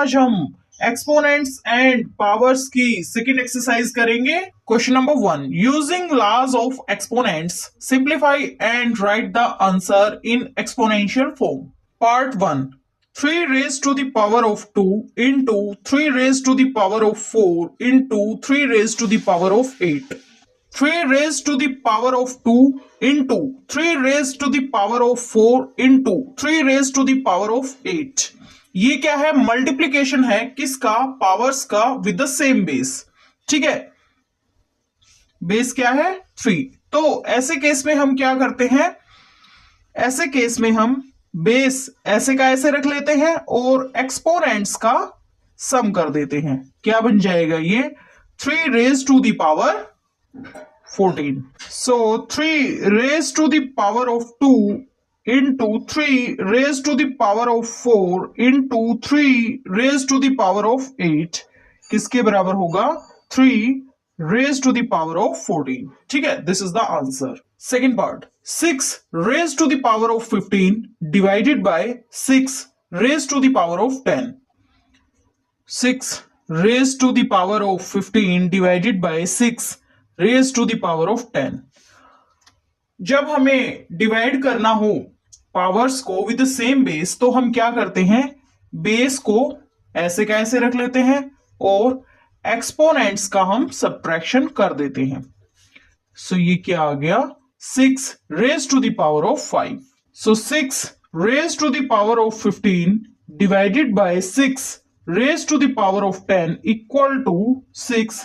आज हम exponents and powers की सेकेंड एक्सरसाइज करेंगे। Question number 1, using laws of exponents simplify and write the answer in exponential form. Part 1, 3 raised to the power of 2 into 3 raised to the power of 4 into 3 raised to the power of 8. 3 raised to the power of 2 into 3 raised to the power of 4 into 3 raised to the power of 8. ये क्या है? Multiplication है किसका? Powers का with the same base. ठीक है, base क्या है? 3। तो ऐसे केस में हम क्या करते हैं? ऐसे केस में हम बेस ऐसे का ऐसे रख लेते हैं और एक्सपोनेंट्स का सम कर देते हैं। क्या बन जाएगा ये? 3 raised to the power 14. So 3 raised to the power of 2 into 3 raised to the power of 4 into 3 raised to the power of 8 किसके बराबर होगा? 3 raised to the power of 14। ठीक है, this is the answer. Second part, 6 raised to the power of 15 divided by 6 raised to the power of 10। 6 raised to the power of 15 divided by 6 raised to the power of 10। जब हमें divide करना हो powers को with the same base तो हम क्या करते हैं? बेस को ऐसे का ऐसे रख लेते हैं और एक्सपोनेंट्स का हम सब्ट्रैक्शन कर देते हैं। सो ये क्या आ गया? 6 raised to the power of 5। So 6 raised to the power of 15 divided by 6 raised to the power of 10 equal to 6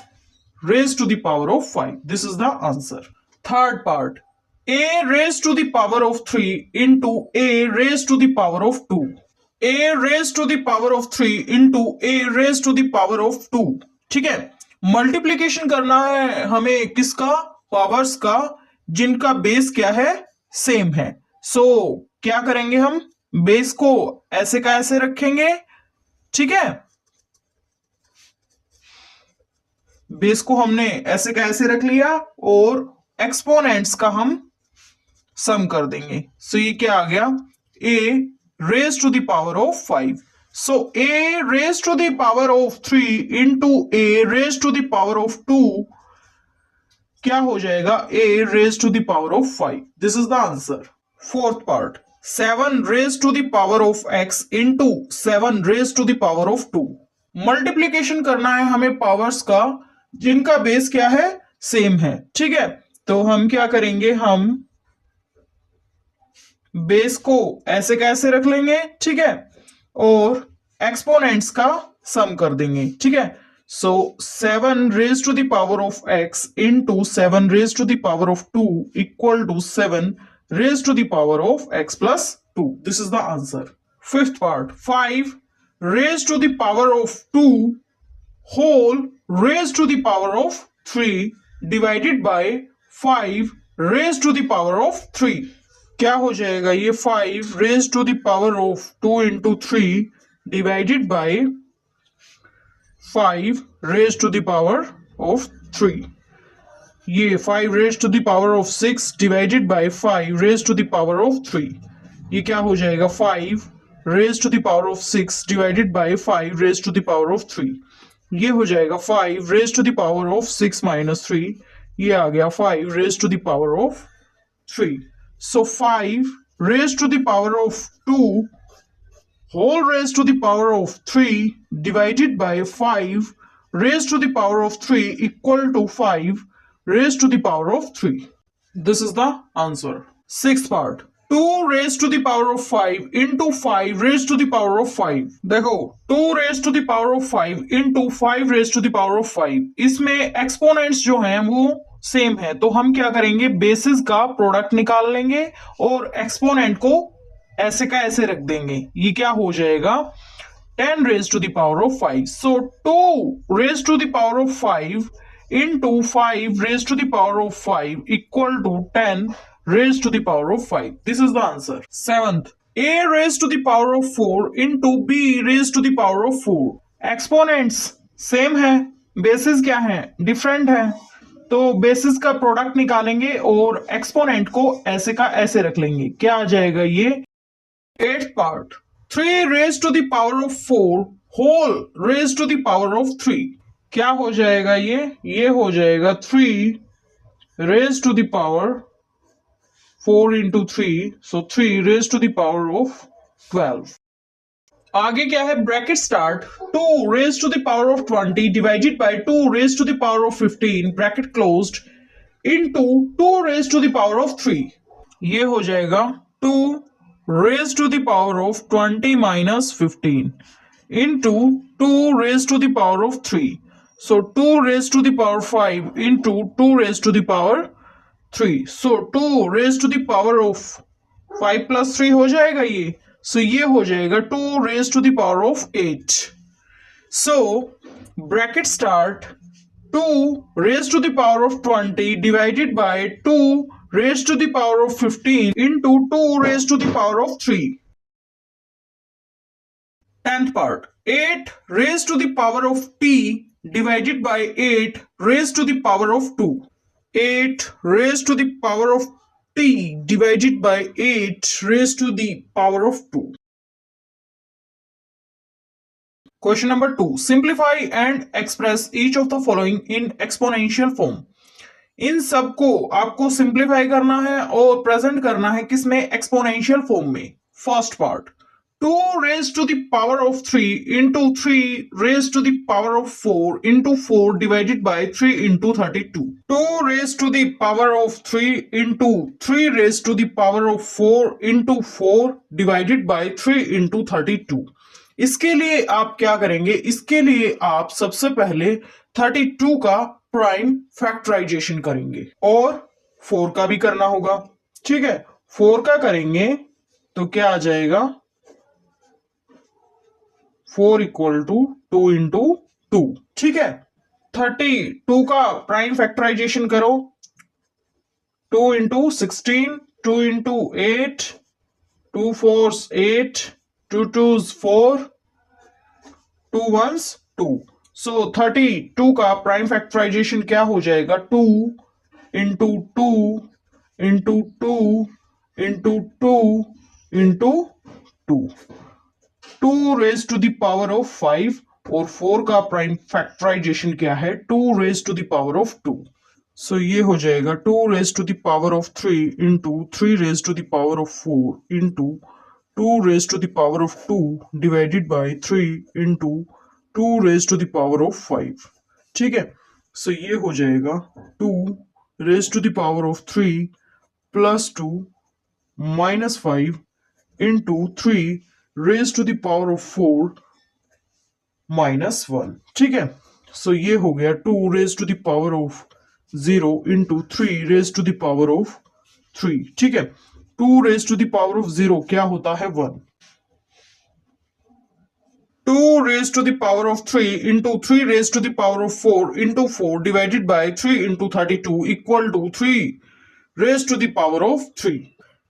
raised to the power of 5। This is the answer. Third part, a raised to the power of 3 into a raised to the power of 2। a raised to the power of 3 into a raised to the power of 2। ठीक है, multiplication करना है हमें किसका? Powers का, जिनका base क्या है? सेम है। सो क्या करेंगे हम? बेस को ऐसे का ऐसे रखेंगे। ठीक है, बेस को हमने ऐसे का ऐसे रख लिया और एक्सपोनेंट्स का हम सम कर देंगे। सो ये क्या आ गया? a raised to the power of 5। So a raised to the power of 3 into a raised to the power of 2 क्या हो जाएगा? a raised to the power of 5। This is the answer. Fourth part, 7 raised to the power of x into 7 raised to the power of 2। Multiplication करना है हमें powers का, जिनका base क्या है? सेम है। ठीक है, तो हम क्या करेंगे? हम बेस को ऐसे कैसे रख लेंगे। ठीक है, और एक्सपोनेंट्स का सम कर देंगे। ठीक है, सो 7 raised to the power of x into 7 raised to the power of 2 equal to 7 raised to the power of x plus 2। This is the answer. Fifth part, 5 raised to the power of 2 whole raised to the power of 3 divided by 5 raised to the power of 3। क्या हो जाएगा ये? 5 raised to the power of 2 into 3 divided by 5 raised to the power of 3। ये 5 raised to the power of 6 divided by 5 raised to the power of 3। ये क्या हो जाएगा? 5 raised to the power of 6 divided by 5 raised to the power of 3। ये हो जाएगा 5 raised to the power of 6 minus 3। ये आ गया 5 raised to the power of 3। So 5 raised to the power of 2 whole raised to the power of 3 divided by 5 raised to the power of 3 equal to 5 raised to the power of 3। This is the answer. Sixth part, 2 raised to the power of 5 into 5 raised to the power of 5। देखो, 2 raised to the power of 5 into 5 raised to the power of 5, इसमें exponents जो हैं वो same है। तो हम क्या करेंगे? बेसिस का प्रोडक्ट निकाल लेंगे और एक्सपोनेंट को ऐसे का ऐसे रख देंगे। ये क्या हो जाएगा? 10 raised to the power of 5। So 2 raised to the power of 5 into 5 raised to the power of 5 equal to 10 raised to the power of 5। This is the answer. Seventh, a raised to the power of 4 into b raised to the power of 4। Exponents same है, basis क्या है? Different है। तो basis का product निकालेंगे और exponent को ऐसे का ऐसे रख लेंगे। क्या आ जाएगा ये? Eighth part, 3 raised to the power of 4 whole raise to the power of 3। क्या हो जाएगा ये हो जाएगा 3 raise to the power 4 into 3, so 3 raised to the power of 12। आगे क्या है, bracket start, 2 raised to the power of 20 divided by 2 raised to the power of 15 bracket closed into 2 raised to the power of 3। ये हो जाएगा 2 raised to the power of 20 minus 15 into 2 raised to the power of 3। So 2 raised to the power 5 into 2 raised to the power 3। So 2 raised to the power of 5 plus 3 हो जाएगा ये। So ये हो जाएगा 2 raised to the power of 8। So bracket start, 2 raised to the power of 20 divided by 2 raised to the power of 15 into 2 raised to the power of 3। 10th part, 8 raised to the power of t divided by 8 raised to the power of 2। 8 raised to the power of t divided by 8 raised to the power of 2। Question number 2. Simplify and express each of the following in exponential form। इन सबको आपको simplify करना है और present करना है किसमें, exponential form में। First part, 2 raised to the power of 3 into 3 raised to the power of 4 into 4 divided by 3 into 32। 2 raised to the power of 3 into 3 raised to the power of 4 into 4 divided by 3 into 32। इसके लिए आप क्या करेंगे, इसके लिए आप सबसे पहले 32 का प्राइम फैक्टराइजेशन करेंगे और 4 का भी करना होगा। ठीक है, 4 का करेंगे तो क्या आ जाएगा, 4 इक्वल टू 2 इंटू 2। ठीक है, 32 का प्राइम फैक्टराइजेशन करो, 2 into 16, 2 into 8, 2 4s 8, 2 2s 4, 2 1s 2। सो 32 का प्राइम फैक्टराइजेशन क्या हो जाएगा, 2 into 2 into 2 into 2 into 2, 2 raise to the power of 5। और 4 का प्राइम फैक्टराइजेशन क्या है, 2 raise to the power of 2। So ये हो जाएगा 2 raise to the power of 3 into 3 raise to the power of 4 into 2 raise to the power of 2 divided by 3 into 2 raise to the power of 5। ठीक है, so ये हो जाएगा 2 raise to the power of 3 plus 2 minus 5 into 3 raise to the power of 4 minus 1। ठीक है, so ये हो गया 2 raise to the power of 0 into 3 raise to the power of 3। ठीक है, 2 raise to the power of 0 क्या होता है, 1। 2 raised to the power of 3 into 3 raised to the power of 4 into 4 divided by 3 into 32 equal to 3 raised to the power of 3।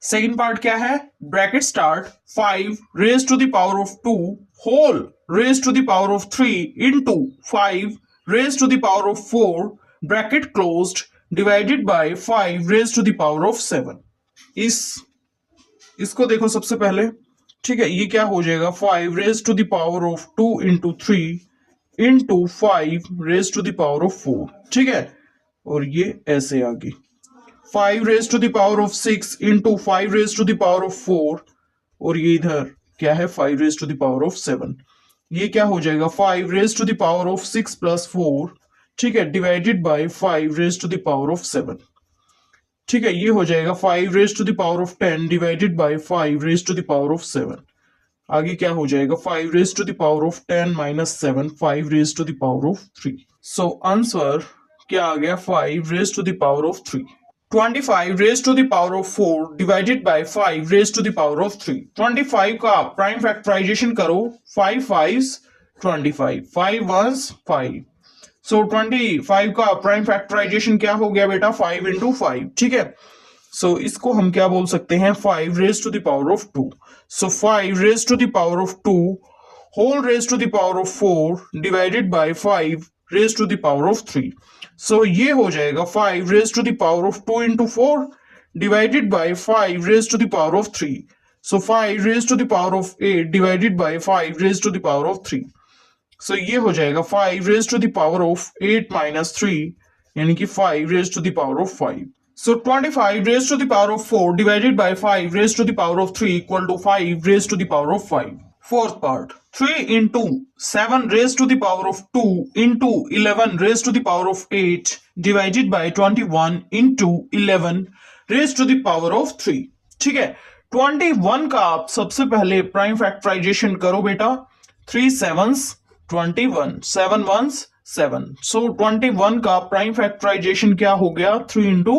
Second part क्या है, bracket start, 5 raised to the power of 2 whole raised to the power of 3 into 5 raised to the power of 4 bracket closed divided by 5 raised to the power of 7। इसको देखो सबसे पहले। ठीक है, ये क्या हो जाएगा, 5 raise to the power of 2 into 3 into 5 raise to the power of 4। ठीक है, और ये ऐसे आगे 5 raise to the power of 6 into 5 raise to the power of 4, और ये इधर क्या है, 5 raise to the power of 7। ये क्या हो जाएगा, 5 raise to the power of 6 plus 4। ठीक है, divided by 5 raise to the power of 7। ठीक है, ये हो जाएगा 5 raise to the power of 10 divided by 5 raise to the power of 7। आगे क्या हो जाएगा, 5 raise to the power of 10 minus 7 5 raise to the power of 3। So answer क्या आ गया, 5 raise to the power of 3। 25 raise to the power of 4 divided by 5 raise to the power of 3। 25 का prime factorization करो, 5 5s 25, 5 1s 5। सो 25 का prime factorisation क्या हो गया बेटा, 5 इंटू 5। ठीक है, सो इसको हम क्या बोल सकते हैं, 5 raise to the power of 2। So 5 raise to the power of 2 whole raise to the power of 4 divided by 5 raise to the power of 3। So ये हो जाएगा 5 raise to the power of 2 into 4 divided by 5 raise to the power of 3। So 5 raise to the power of 8 divided by 5 raise to the power of 3। So ये हो जाएगा 5 raise to the power of 8 minus 3 यानी कि 5 raise to the power of 5. So 25 raised to the power of 4 divided by 5 raised to the power of 3 equal to 5 raised to the power of 5. Fourth part. 3 into 7 raised to the power of 2 into 11 raised to the power of 8 divided by 21 into 11 raised to the power of 3. ठीक है, 21 का आप सबसे पहले prime factorization करो बेटा. 3 sevens 21, 7 ones 7. So 21 का prime factorisation क्या हो गया? 3 into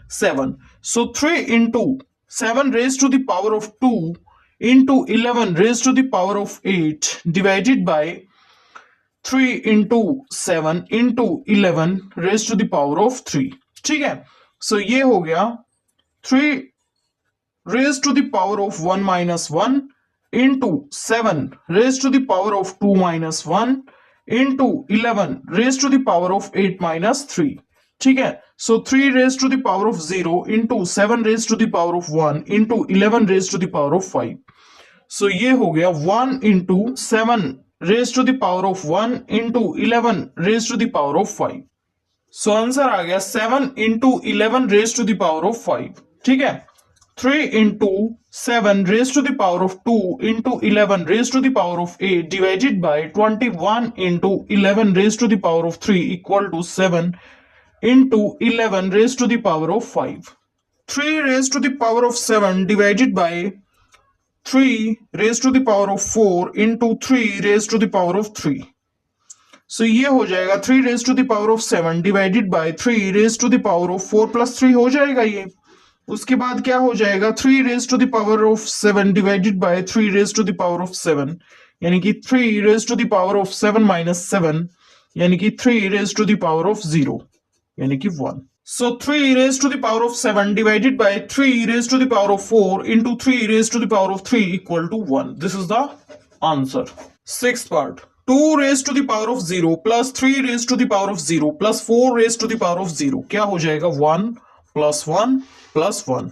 7. So 3 into 7 raised to the power of 2 into 11 raised to the power of 8 divided by 3 into 7 into 11 raised to the power of 3. ठीक है, so ये हो गया 3 raised to the power of 1 minus 1 into 7 raised to the power of 2 minus 1 into 11 raised to the power of 8 minus 3. ठीक है, so 3 raised to the power of 0 into 7 raised to the power of 1 into 11 raised to the power of 5. So ये हो गया 1 into 7 raised to the power of 1 into 11 raised to the power of 5. So answer आ गया 7 into 11 raised to the power of 5. ठीक है, 3 into 7 raised to the power of 2 into 11 raised to the power of 8 divided by 21 into 11 raised to the power of 3 equal to 7 into 11 raised to the power of 5. 3 raised to the power of 7 divided by 3 raised to the power of 4 into 3 raised to the power of 3. So ये हो जाएगा 3 raised to the power of 7 divided by 3 raised to the power of 4 plus 3 हो जाएगा ये. उसके बाद क्या हो जाएगा 3 raised to the power of 7 divided by 3 raised to the power of 7 यानी कि 3 raised to the power of 7 minus 7 यानी कि 3 raised to the power of 0 यानी कि 1. So 3 raised to the power of 7 divided by 3 raised to the power of 4 into 3 raised to the power of 3 equal to 1. This is the answer. Sixth part. 2 raised to the power of 0 plus 3 raised to the power of 0 plus 4 raised to the power of 0 क्या हो जाएगा 1 plus 1 plus 1.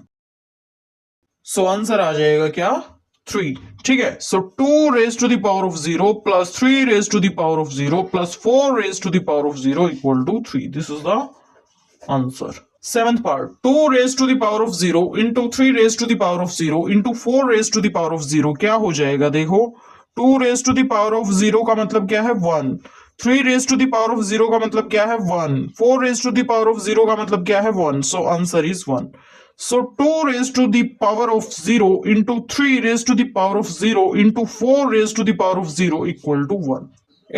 So answer आ जाएगा क्या 3. ठीक है, so 2 raised to the power of 0 plus 3 raised to the power of 0 plus 4 raised to the power of 0 equal to 3. This is the answer. Seventh part. 2 raised to the power of 0 into 3 raised to the power of 0 into 4 raised to the power of 0 क्या हो जाएगा? देखो 2 raised to the power of 0 का मतलब क्या है 1. 3 raised to the power of 0 का मतलब क्या है 1. 4 raised to the power of 0 का मतलब क्या है 1. So answer is 1. So 2 raised to the power of 0 into 3 raised to the power of 0 into 4 raised to the power of 0 equal to 1.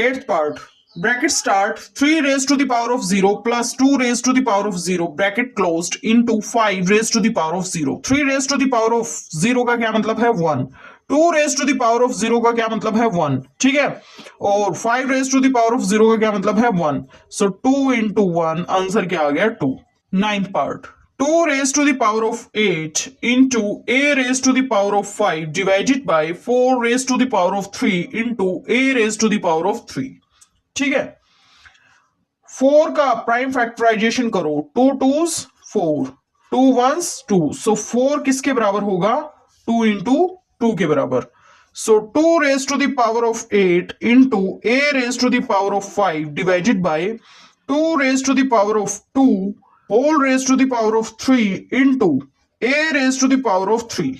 Eighth part. Bracket start 3 raised to the power of 0 plus 2 raised to the power of 0 bracket closed into 5 raised to the power of 0. 3 raised to the power of 0 का क्या मतलब है 1. 2 raised to the power of 0 का क्या मतलब है 1. ठीक है, और 5 raised to the power of 0 का क्या मतलब है 1. So 2 into 1 आंसर क्या आ गया 2. Ninth part. 2 raised to the power of 8 into a raised to the power of 5 divided by 4 raised to the power of 3 into a raised to the power of 3. ठीक है, 4 का prime factorization करो. 2 2s 4, 2 1s 2. सो 4 किसके बराबर होगा 2 into 2 के बराबर. सो 2 raised to the power of 8 into a raised to the power of 5 divided by 2 raised to the power of 2 whole raised to the power of 3 into a raised to the power of 3.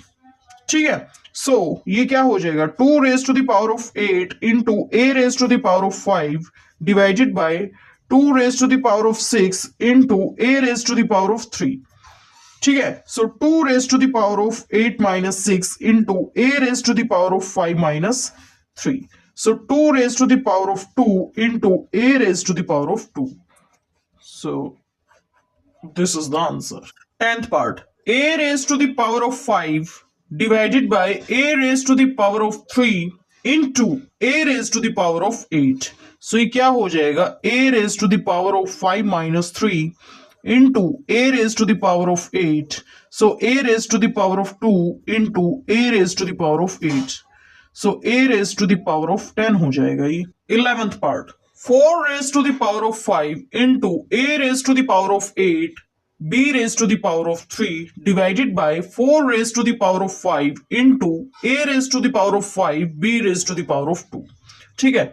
ठीक है, so ये क्या हो जाएगा 2 raised to the power of 8 into a raised to the power of 5 divided by 2 raised to the power of 6 into a raised to the power of 3. ठीक है, so 2 raised to the power of 8 minus 6 into a raised to the power of 5 minus 3. So 2 raised to the power of 2 into a raised to the power of 2. So this is the answer. 10th part. A raised to the power of 5 divided by a raised to the power of 3 into a raised to the power of 8. So ये क्या हो जाएगा a raised to the power of 5 minus 3 into a raised to the power of 8. So a raised to the power of 2 into a raised to the power of 8. So a raised to the power of 10 हो जाएगा ये. 11th part. 4 raised to the power of 5 into a raised to the power of 8 b raised to the power of 3 divided by 4 raised to the power of 5 into a raised to the power of 5 b raised to the power of 2. ठीक है,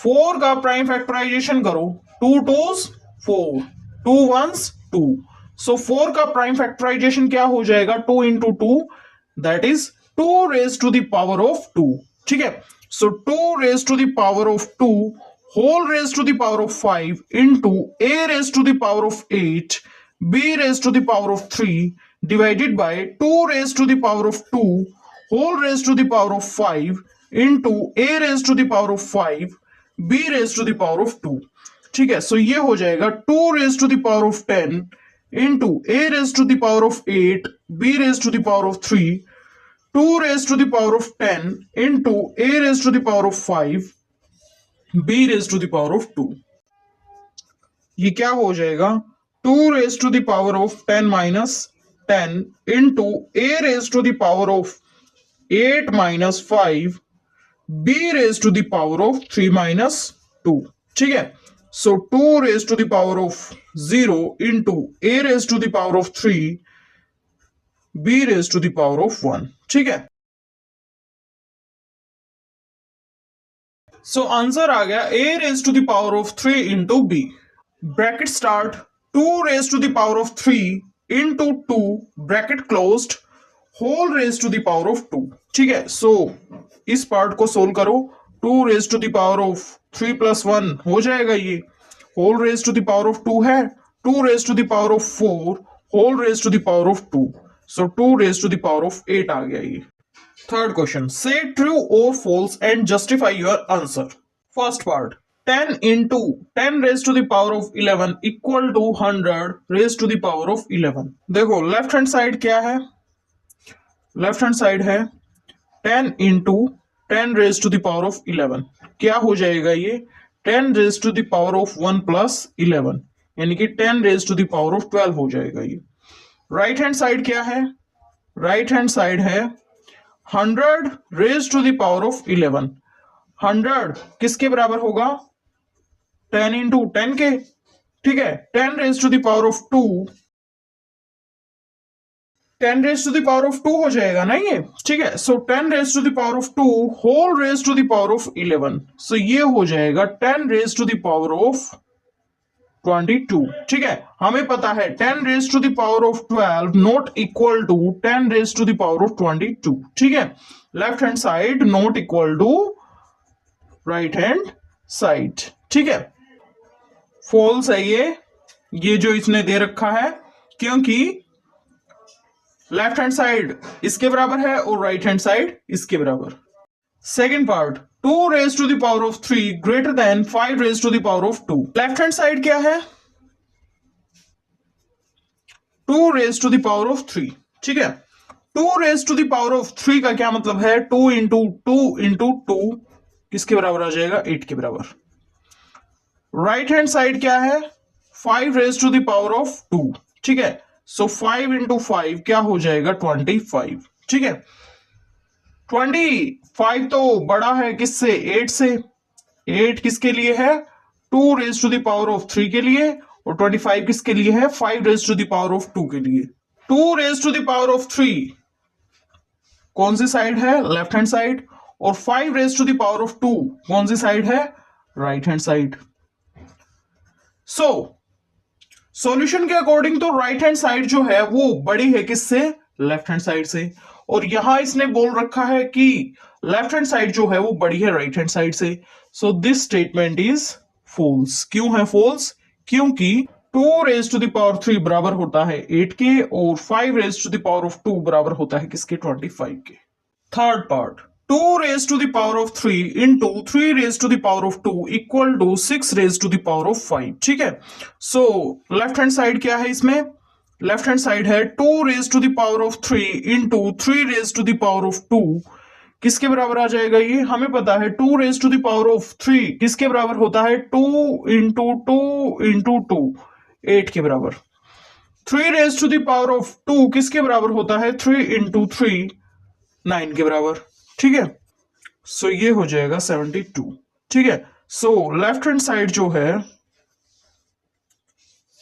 4 का prime factorization करो, 2 2s 4, 2 1s 2, सो 4 का prime factorisation क्या हो जाएगा, 2 into 2 that is 2 raise to the power of 2, ठीक है। So 2 raise to the power of 2 whole raise to the power of 5 into a raise to the power of 8 b raise to the power of 3 divided by 2 raised to the power of 2 whole raised to the power of 5 into a raised to the power of 5 b raised to the power of 2, ठीक है। So ये हो जाएगा 2 raised to the power of 10 into a raised to the power of 8 b raised to the power of 3, 2 raised to the power of 10 into a raised to the power of 5 b raised to the power of 2, ये क्या हो जाएगा 2 raised to the power of 10 minus 10 into a raised to the power of 8 minus 5 b raised to the power of 3 minus 2, ठीक है। So 2 raised to the power of 0 into a raised to the power of 3 b raised to the power of 1, ठीक है। So answer आ गया a raised to the power of 3 into b, bracket start 2 raised to the power of 3 into 2 bracket closed whole raise to the power of 2, ठीक है। सो इस part को solve करो, 2 raise to the power of 3 plus 1 हो जाएगा, ये whole raise to the power of 2 है, 2 raise to the power of 4 whole raise to the power of 2, so 2 raise to the power of 8 आ गया ये। Third question, say true और false and justify your answer. First part 10 into 10 raised to the power of 11 equal to 100 raised to the power of 11। देखो left hand side क्या है, left hand side है 10 into 10 raised to the power of 11, क्या हो जाएगा ये 10 raised to the power of 1 plus 11, यानी कि 10 raised to the power of 12 हो जाएगा ये। राइट हैंड साइड क्या है, राइट हैंड साइड है 100 raised to the power of 11, 100 किसके बराबर होगा 10 into 10 के, ठीक है। 10 raised to the power of 2, 10 raised to the power of 2 हो जाएगा ना ये, ठीक है। सो 10 raised to the power of 2 whole raised to the power of 11, सो ये हो जाएगा 10 raised to the power of 22, ठीक है। हमें पता है 10 raised to the power of 12 not equal to 10 raised to the power of 22, ठीक है। Left hand side not equal to right hand side, ठीक है। फॉल्स है ये जो इसने दे रखा है, क्योंकि लेफ्ट हैंड साइड इसके बराबर है और राइट हैंड साइड इसके बराबर। Second part 2 raised to the power of 3 greater than 5 raised to the power of 2, left hand side क्या है 2 raised to the power of 3, ठीक है। 2 raised to the power of 3 का क्या मतलब है 2 into 2 into 2 किसके बराबर आ जाएगा 8 के बराबर। राइट हैंड साइड क्या है 5 raised to the power of 2, ठीक है। सो 5 into 5 क्या हो जाएगा 25, ठीक है। 25 तो बड़ा है किससे 8 से, 8 किसके लिए है 2 raised to the power of 3 के लिए, और 25 किसके लिए है 5 raised to the power of 2 के लिए। 2 raised to the power of 3 कौन सी साइड है लेफ्ट हैंड साइड, और 5 raised to the power of 2 कौन सी साइड है right hand side. So solution के अकॉर्डिंग तो राइट हैंड साइड जो है वो बड़ी है किससे लेफ्ट हैंड साइड से, और यहां इसने बोल रखा है कि लेफ्ट हैंड साइड जो है वो बड़ी है राइट हैंड साइड से। So this statement is false. क्यों है फॉल्स, क्योंकि 2 raised to the power 3 बराबर होता है 8 के, और 5 raised to the power of 2 बराबर होता है किसके 25 के। Third part 2 raised to the power of 3 into 3 raised to the power of 2 equal to 6 raised to the power of 5, ठीक है। सो लेफ्ट हैंड साइड क्या है इसमें, लेफ्ट हैंड साइड है 2 raised to the power of 3 into 3 raised to the power of 2 किसके बराबर आ जाएगा ये हमें पता है 2 raised to the power of 3 किसके बराबर होता है 2 into 2 into 2 8 के बराबर। 3 raised to the power of 2 किसके बराबर होता है 3 into 3 9 के बराबर, ठीक है। सो ये हो जाएगा 72, ठीक है। सो लेफ्ट हैंड साइड जो है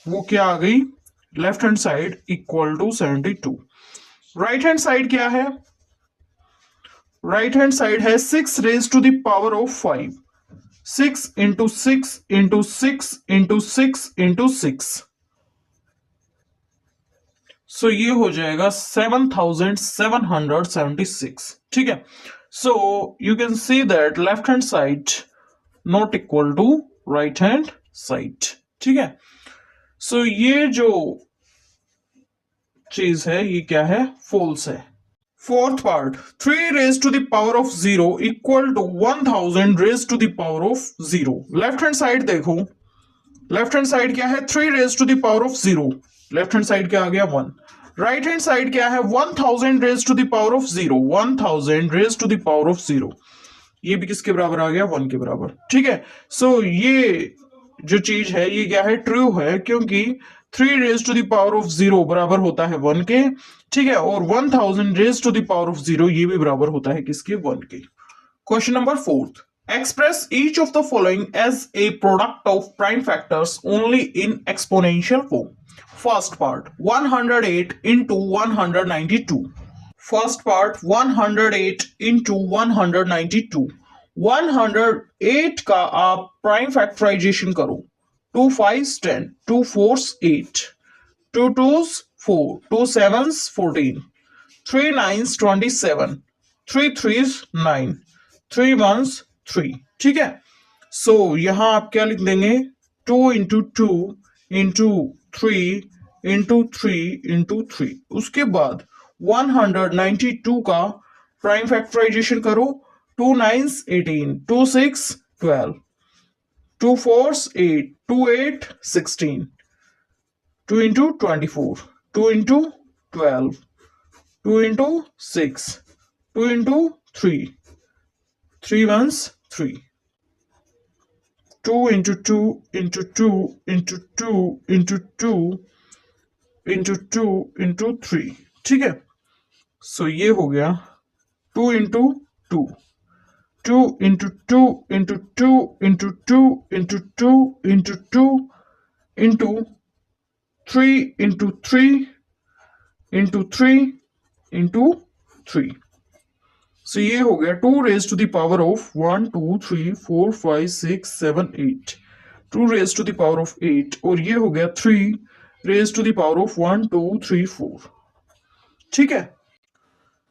वो क्या आ गई left hand side equal to 72। Right hand side क्या है, राइट हैंड साइड है 6 raised to the power of 5, 6 into 6 into 6 into 6 into 6। So ये हो जाएगा 7776। ठीक है। So you can see that left hand side not equal to right hand side. ठीक है। सो ये जो चीज है ये क्या है, फॉल्स है। Fourth part, 3 raise to the power of 0 equal to 1000 raise to the power of 0। Left hand side देखो, लेफ्ट हैंड साइड क्या है, 3 raise to the power of 0। Left hand side क्या आ गया, 1। राइट हैंड साइड क्या है, 1000 raise to the power of 0। 1000 raise to the power of 0, ये भी किसके बराबर आ गया, 1 के बराबर। ठीक है। सो ये जो चीज है ये क्या है, ट्रू है, क्योंकि 3 raise to the power of 0 बराबर होता है 1 के। ठीक है। और 1000 raise to the power of 0 ये भी बराबर होता है किसके, 1 के। Question number 4, express each of the following as a product of prime factors only in exponential form. First part, 108 into 192. First part, 108 into 192। 108 का आप प्राइम फैक्टराइजेशन करो। 2 5 10, 2 4 8, 2 2 4, 2 7 14, 3 9 27, 3 3 9, 3 1 3। ठीक है। सो यहां आप क्या लिख देंगे, 2 इंटू 2 इंटू 3 इंटू 3 इंटू 3। उसके बाद 192 का प्राइम फैक्टराइजेशन करो। 2 9 18, 2 6 12, 2 4 8, 2 8 16, 2 into 24, 2 into 12, 2 into 6, 2 into 3, 3 ones 3, 2 into 2 into 2 into 2 into 2 into 2 into 3। ठीक है। सो ये हो गया 2 into 2, 2 into 2 into 2 into 2 into 2 into 2 into 3 into 3 into 3 into 3। So ये हो गया 2 raise to the power of 1 2 3 4 5 6 7 8, 2 raise to the power of 8। और ये हो गया 3 raise to the power of 1 2 3 4। ठीक है।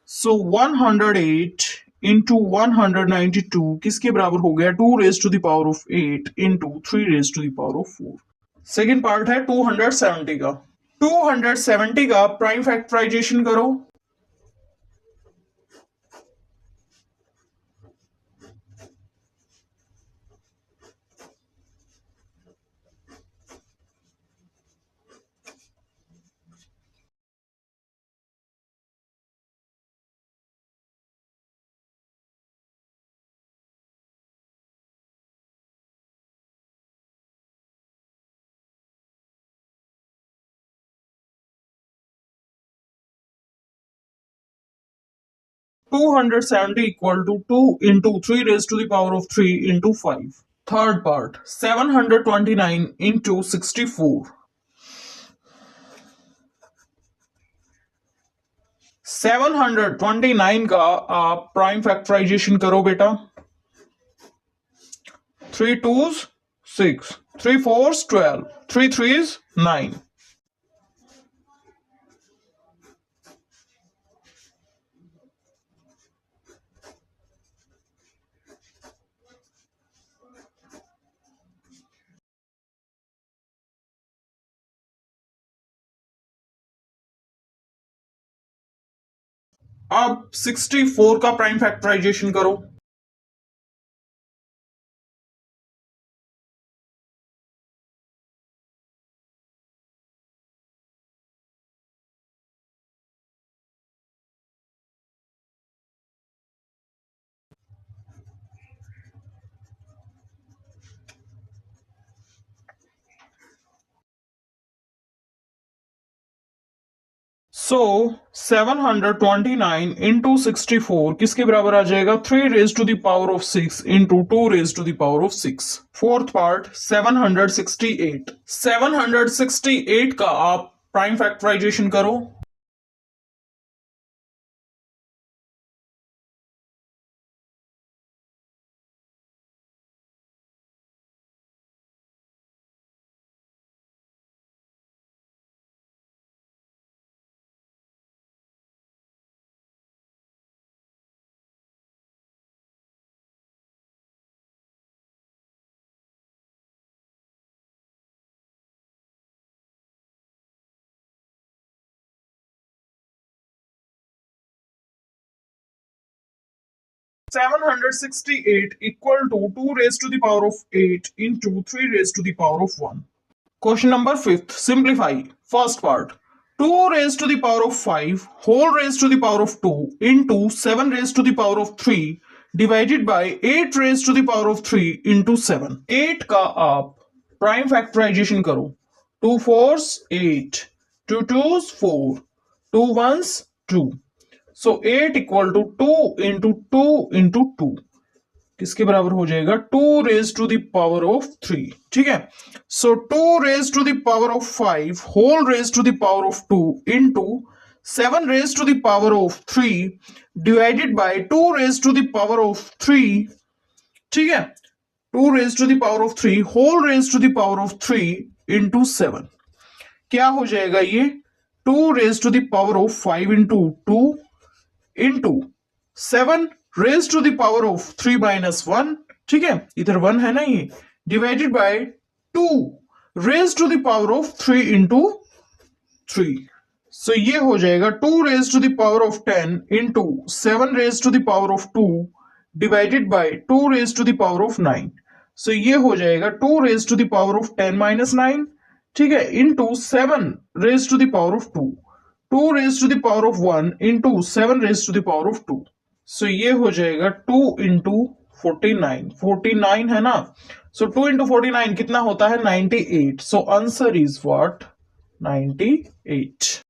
सो 108 इंटू 192 किसके बराबर हो गया, 2 raise to the power of 8 into 3 raise to the power of 4। Second part है 270 का। 270 का प्राइम फैक्टराइजेशन करो। Two 270 equal to 2 into 3 raised to the power of 3 into 5। Third part, 729 into 64। 729 का आप प्राइम फैक्टराइजेशन करो बेटा। 3 2s 6, 3 4s 12, 3 3s 9। अब 64 का प्राइम फैक्टराइजेशन करो। सो 729 इंटू 64 किसके बराबर आ जाएगा, 3 raise to the power of 6 into 2 raise to the power of 6। Fourth part 768। 768 का आप प्राइम फैक्टराइजेशन करो। 768 equal to 2 raised to the power of 8 into 3 raised to the power of 1. Question number 5th. Simplify. First part. 2 raised to the power of 5 whole raised to the power of 2 into 7 raised to the power of 3 divided by 8 raised to the power of 3 into 7. 8 का आप prime factorization करो. 2 4s 8, 2 2s 4, 2 1s 2. So 8 equal to 2 into 2 into 2. किसके बराबर हो जाएगा? 2 raised to the power of 3. ठीक है. So 2 raised to the power of 5 whole raised to the power of 2 into 7 raised to the power of 3 divided by 2 raised to the power of 3. ठीक है. 2 raised to the power of 3 whole raised to the power of 3 into 7. क्या हो जाएगा ये? 2 raised to the power of 5 into 2 into 7 raised to the power of 3 minus 1. ठीक है, इधर 1 है ना ये, divided by 2 raised to the power of 3 into 3. So ये हो जाएगा 2 raised to the power of 10 into 7 raised to the power of 2 divided by 2 raised to the power of 9. So ये हो जाएगा 2 raised to the power of 10 minus 9. ठीक है, into 7 raised to the power of 2. 2 raised to the power of 1 into 7 raised to the power of 2. So ये हो जाएगा 2 into 49. 49 है ना. So 2 into 49 कितना होता है? 98. So answer is what? 98.